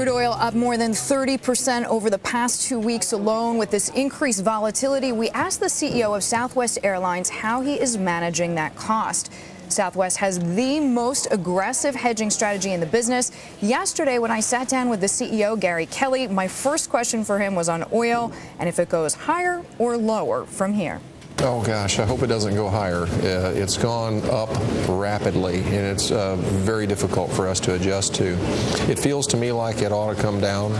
Crude oil up more than 30% over the past 2 weeks alone. With this increased volatility, we asked the CEO of Southwest Airlines how he is managing that cost. Southwest has the most aggressive hedging strategy in the business. Yesterday, when I sat down with the CEO, Gary Kelly, my first question for him was on oil and if it goes higher or lower from here. Oh gosh, I hope it doesn't go higher. It's gone up rapidly, and it's very difficult for us to adjust to. It feels to me like it ought to come down,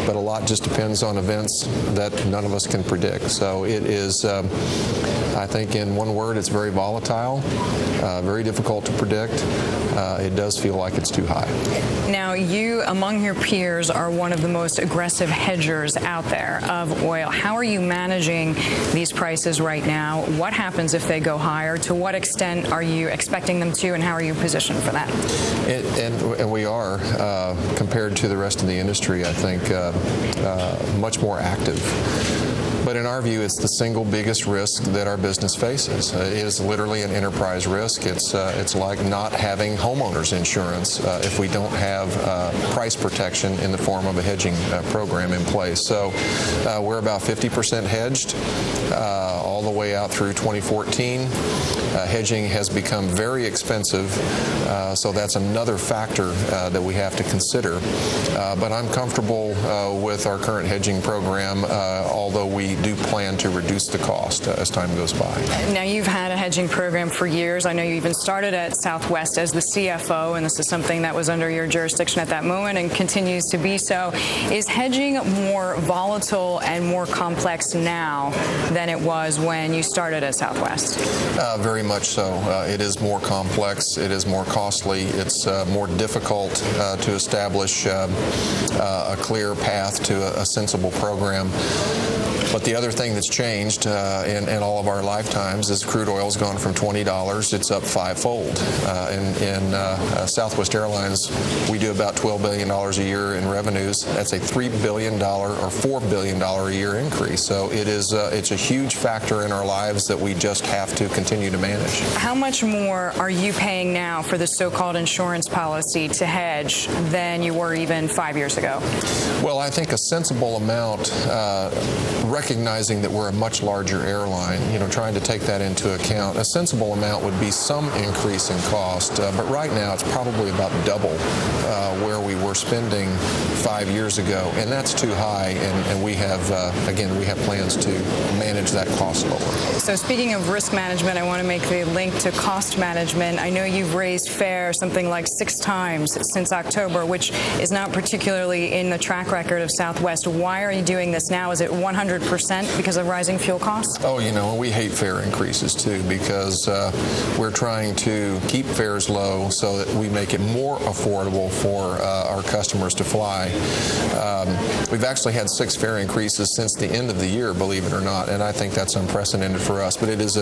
but a lot just depends on events that none of us can predict. So it is, I think in one word, it's very volatile, very difficult to predict. It does feel like it's too high. Now, you, among your peers, are one of the most aggressive hedgers out there of oil. How are you managing these prices right now? What happens if they go higher? To what extent are you expecting them to, and how are you positioned for that? And we are, compared to the rest of the industry, I think, much more active. But in our view, it's the single biggest risk that our business faces. It is literally an enterprise risk. It's like not having homeowners insurance if we don't have price protection in the form of a hedging program in place. So we're about 50% hedged all the way out through 2014. Hedging has become very expensive, so that's another factor that we have to consider. But I'm comfortable with our current hedging program, although we do plan to reduce the cost as time goes by. Now, you've had a hedging program for years. I know you even started at Southwest as the CFO, and this is something that was under your jurisdiction at that moment and continues to be so. Is hedging more volatile and more complex now than it was when you started at Southwest? Very much so. It is more complex. It is more costly. It's more difficult to establish a clear path to a sensible program. But the other thing that's changed in all of our lifetimes is crude oil's gone from $20. It's up fivefold. In Southwest Airlines, we do about $12 billion a year in revenues. That's a $3 billion or $4 billion a year increase. So it's a huge factor in our lives that we just have to continue to manage. How much more are you paying now for the so-called insurance policy to hedge than you were even 5 years ago? Well, I think a sensible amount, recognizing that we're a much larger airline, trying to take that into account, a sensible amount would be some increase in cost, but right now it's probably about double where we were spending 5 years ago, and that's too high, and we have, again, we have plans to manage that cost lower. So speaking of risk management, I want to make the link to cost management. I know you've raised fare something like 6 times since October, which is not particularly in the track record of Southwest. Why are you doing this now? Is it 100% because of rising fuel costs? Oh, we hate fare increases too, because we're trying to keep fares low so that we make it more affordable for our customers to fly. We've actually had 6 fare increases since the end of the year, believe it or not, and I think that's unprecedented for us. But it is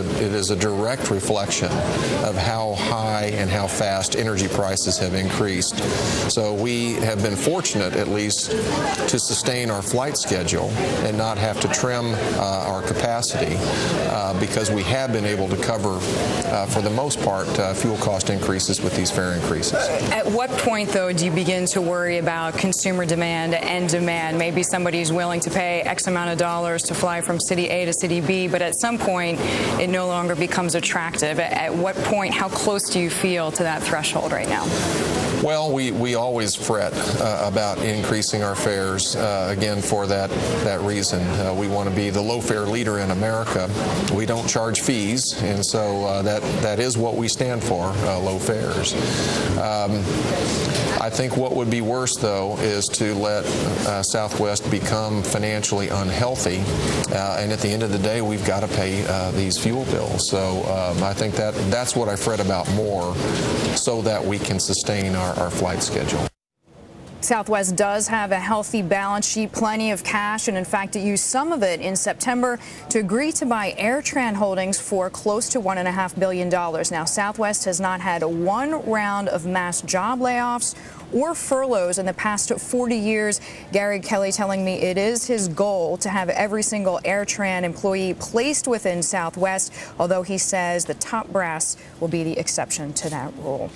a direct reflection of how high and how fast energy prices have increased. So we have been fortunate, at least, to sustain our flight schedule and not have to trim our capacity because we have been able to cover, for the most part, fuel cost increases with these fare increases. At what point, though, do you begin to worry about consumer demand and demand? Maybe somebody's willing to pay X amount of dollars to fly from city A to city B, but at some point it no longer becomes attractive. At what point, how close do you feel to that threshold right now? Well, we always fret about increasing our fares, again, for that reason. We want to be the low-fare leader in America. We don't charge fees, and so that is what we stand for, low fares. I think what would be worse, though, is to let Southwest become financially unhealthy, and at the end of the day, we've got to pay these fuel bills. So I think that's what I fret about more, so that we can sustain our flight schedule. Southwest does have a healthy balance sheet, plenty of cash, and in fact, it used some of it in September to agree to buy AirTran Holdings for close to $1.5 billion. Now, Southwest has not had one round of mass job layoffs or furloughs in the past 40 years. Gary Kelly telling me it is his goal to have every single AirTran employee placed within Southwest, although he says the top brass will be the exception to that rule.